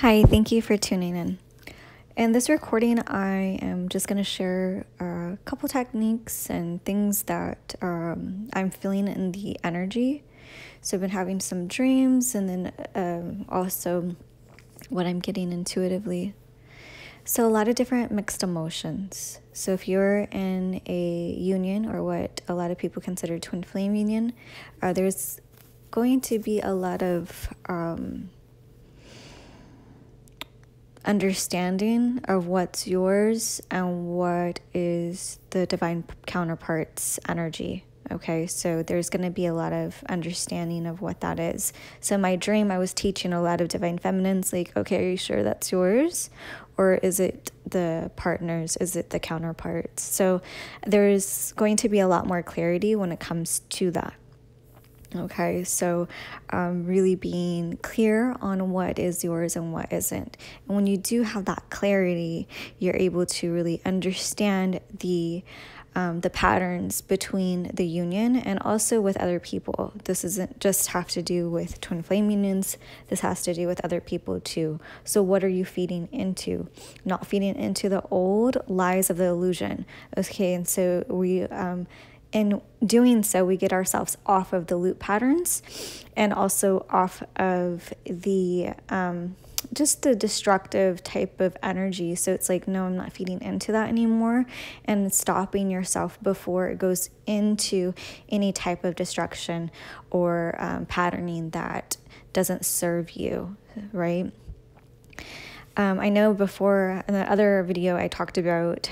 Hi, thank you for tuning in. In this recording, I am just going to share a couple techniques and things that I'm feeling in the energy. So I've been having some dreams and then also what I'm getting intuitively. So a lot of different mixed emotions. So if you're in a union, or what a lot of people consider twin flame union, there's going to be a lot of understanding of what's yours and what is the divine counterpart's energy. Okay, so there's going to be a lot of understanding of what that is. So in my dream, I was teaching a lot of divine feminines, like, okay, are you sure that's yours? Or is it the partners? Is it the counterparts? So there's going to be a lot more clarity when it comes to that. Okay, so really being clear on what is yours and what isn't. And when you do have that clarity, you're able to really understand the patterns between the union and also with other people. This doesn't just have to do with twin flame unions. This has to do with other people too. So what are you feeding into? Not feeding into the old lies of the illusion. Okay, and so we... in doing so, we get ourselves off of the loop patterns and also off of the just the destructive type of energy. So it's like, no, I'm not feeding into that anymore, and stopping yourself before it goes into any type of destruction or patterning that doesn't serve you, right? I know before in the other video I talked about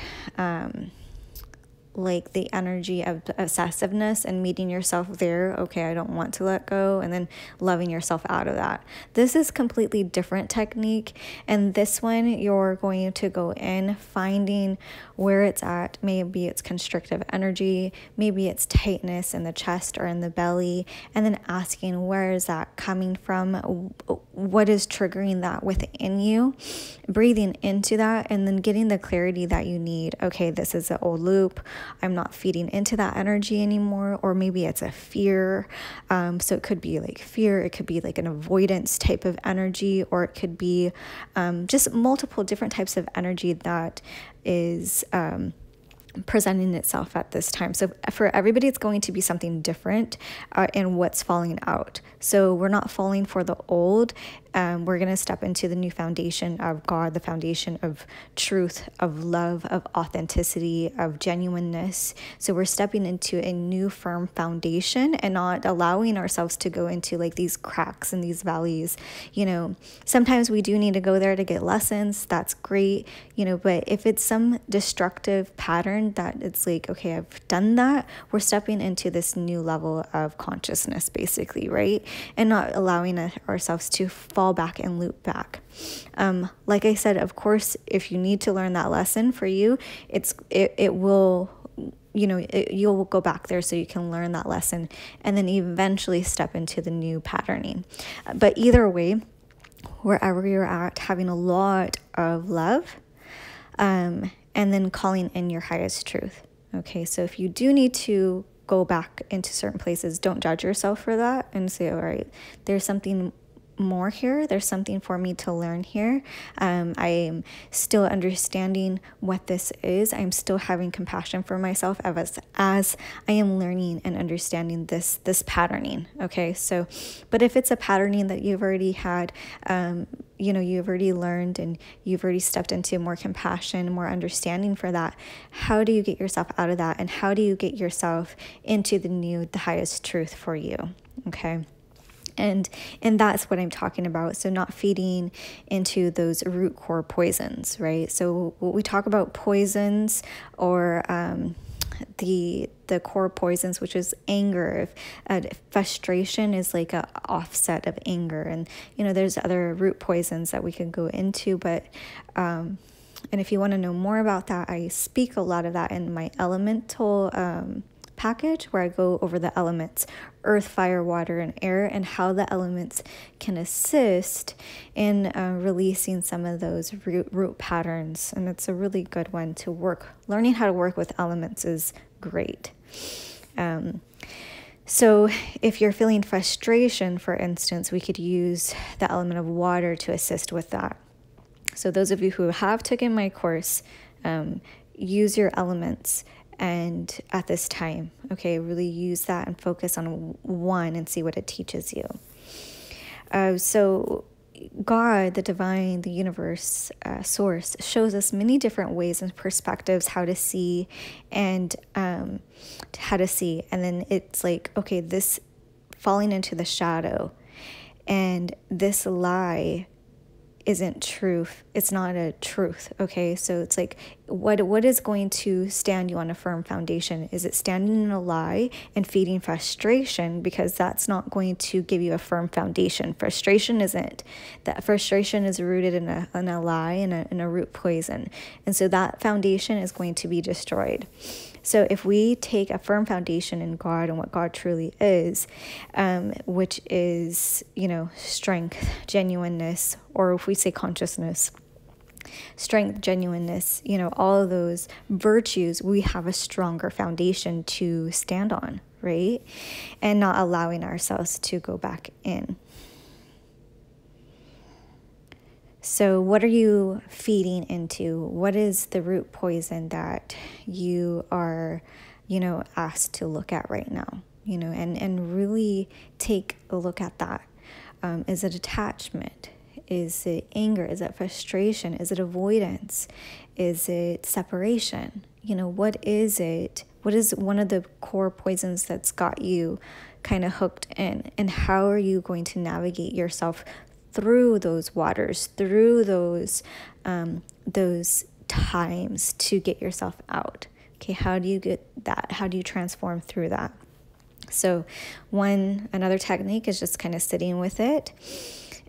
like the energy of obsessiveness and meeting yourself there. Okay, I don't want to let go, and then loving yourself out of that. This is completely different technique, and this one you're going to go in finding where it's at. Maybe it's constrictive energy, maybe it's tightness in the chest or in the belly, and then asking, where is that coming from? What is triggering that within you? Breathing into that and then getting the clarity that you need. Okay, this is an old loop. I'm not feeding into that energy anymore. Or maybe it's a fear. So it could be like fear. It could be like an avoidance type of energy, or it could be just multiple different types of energy that is presenting itself at this time. So for everybody, it's going to be something different in what's falling out. So we're not falling for the old. We're going to step into the new foundation of God, the foundation of truth, of love, of authenticity, of genuineness. So we're stepping into a new firm foundation and not allowing ourselves to go into like these cracks and these valleys. You know, sometimes we do need to go there to get lessons. That's great, you know, but if it's some destructive pattern that it's like, okay, I've done that, we're stepping into this new level of consciousness, basically, right? And not allowing ourselves to fall back and loop back. Like I said, of course, if you need to learn that lesson for you, it will, you know, you'll go back there so you can learn that lesson and then eventually step into the new patterning. But either way, wherever you're at, having a lot of love, and then calling in your highest truth. Okay, so if you do need to go back into certain places, don't judge yourself for that and say, all right, there's something more here. There's something for me to learn here. I'm still understanding what this is. I'm still having compassion for myself as I am learning and understanding this patterning. Okay, so, but if it's a patterning that you've already had, you know, you've already learned and you've already stepped into more compassion, more understanding for that, how do you get yourself out of that? And how do you get yourself into the highest truth for you? Okay. And that's what I'm talking about. So not feeding into those root core poisons, right? So when we talk about poisons or the core poisons, which is anger, frustration is like a offset of anger. And, you know, there's other root poisons that we can go into, but and if you want to know more about that, I speak a lot of that in my elemental package, where I go over the elements, earth, fire, water, and air, and how the elements can assist in releasing some of those root patterns. And it's a really good one to work. Learning how to work with elements is great. So if you're feeling frustration, for instance, we could use the element of water to assist with that. So those of you who have taken my course, use your elements and at this time, okay, really use that and focus on one and see what it teaches you. So God, the divine, the universe, source, shows us many different ways and perspectives how to see and And then it's like, okay, this falling into the shadow and this lie isn't truth. It's not a truth. Okay. So it's like, what is going to stand you on a firm foundation? Is it standing in a lie and feeding frustration? Because that's not going to give you a firm foundation. Frustration isn't. That frustration is rooted in a lie and a root poison. And so that foundation is going to be destroyed. So if we take a firm foundation in God and what God truly is, which is, strength, genuineness, or if we say consciousness, strength, genuineness, all of those virtues, we have a stronger foundation to stand on, right? And not allowing ourselves to go back in. So what are you feeding into? What is the root poison that you are, asked to look at right now? And really take a look at that. Is it attachment? Is it anger? Is it frustration? Is it avoidance? Is it separation? What is it? What is one of the core poisons that's got you kind of hooked in? And how are you going to navigate yourself through those waters, through those times to get yourself out? Okay, how do you get that? How do you transform through that? So another technique is just kind of sitting with it.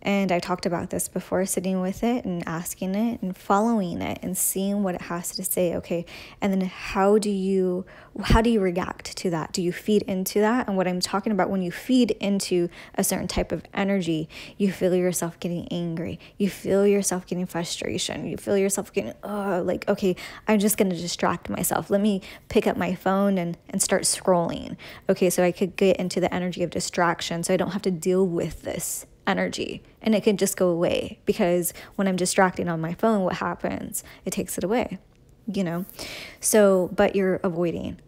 And I talked about this before, sitting with it and asking it and following it and seeing what it has to say. Okay. And then how do you react to that? Do you feed into that? And what I'm talking about, when you feed into a certain type of energy, you feel yourself getting angry. You feel yourself getting frustration. You feel yourself getting, okay, I'm just going to distract myself. Let me pick up my phone and start scrolling. Okay. So I could get into the energy of distraction so I don't have to deal with this energy, and it can just go away, because when I'm distracting on my phone, what happens? It takes it away, but you're avoiding.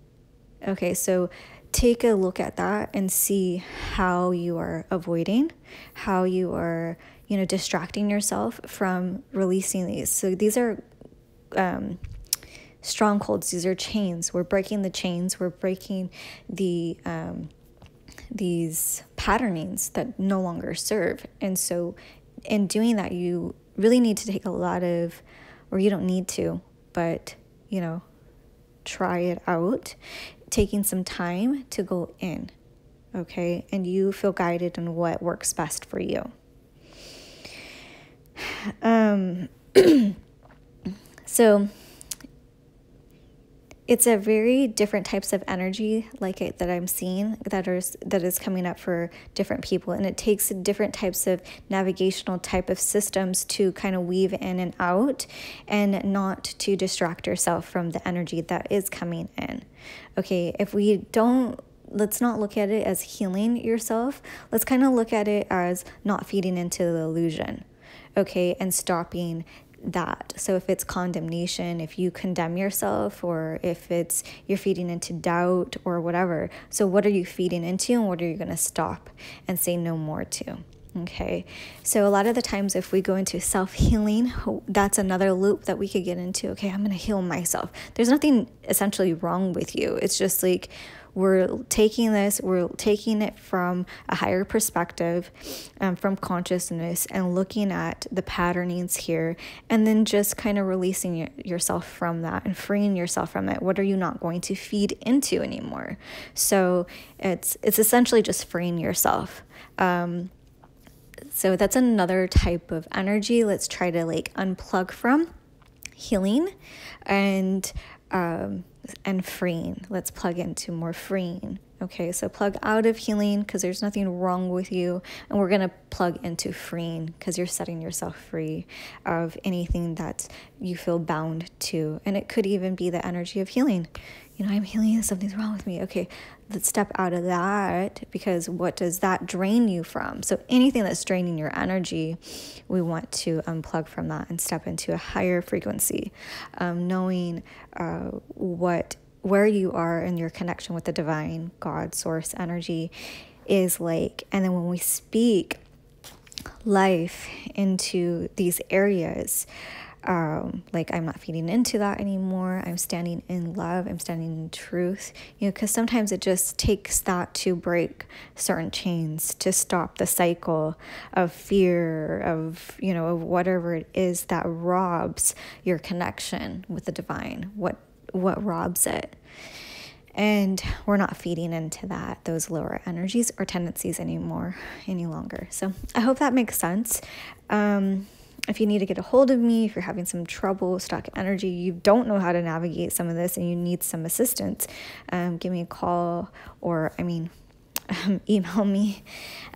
Okay, so take a look at that and see how you are avoiding, how you are, distracting yourself from releasing these. So these are strongholds. These are chains. We're breaking the chains. We're breaking these patternings that no longer serve. And so in doing that, you really need to take you don't need to, but, try it out, taking some time to go in, okay? And you feel guided on what works best for you. So it's a very different types of energy that I'm seeing that is coming up for different people. And it takes different types of navigational type of systems to kind of weave in and out and not to distract yourself from the energy that is coming in. Okay, let's not look at it as healing yourself. Let's kind of look at it as not feeding into the illusion, okay, and stopping that. So if it's condemnation, if you condemn yourself, or if you're feeding into doubt or whatever. So what are you feeding into, and what are you going to stop and say no more to? Okay. So a lot of the times if we go into self-healing, that's another loop that we could get into. Okay, I'm going to heal myself. There's nothing essentially wrong with you. It's just like, we're taking it from a higher perspective, from consciousness, and looking at the patternings here, and then just kind of releasing yourself from that and freeing yourself from it. What are you not going to feed into anymore? So it's essentially just freeing yourself. So that's another type of energy. Let's try to unplug from healing and freeing. Let's plug into more freeing. Okay, so plug out of healing because there's nothing wrong with you. And we're going to plug into freeing because you're setting yourself free of anything that you feel bound to. And it could even be the energy of healing. You know, I'm healing and something's wrong with me. Okay, let's step out of that, because what does that drain you from? So anything that's draining your energy, we want to unplug from that and step into a higher frequency, knowing where you are in your connection with the divine, God, source, energy is like. And then when we speak life into these areas, like I'm not feeding into that anymore. I'm standing in love. I'm standing in truth. You know, because sometimes it just takes that to break certain chains, to stop the cycle of fear, of, you know, of whatever it is that robs your connection with the divine. What robs it? And we're not feeding into those lower energies or tendencies any longer. So I hope that makes sense. If you need to get a hold of me, if you're having some trouble, stuck energy, you don't know how to navigate some of this and you need some assistance, give me a call or, email me.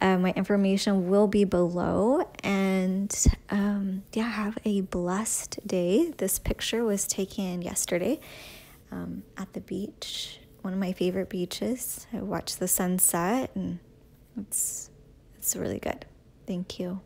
My information will be below. And have a blessed day. This picture was taken yesterday at the beach, one of my favorite beaches. I watched the sunset and it's really good. Thank you.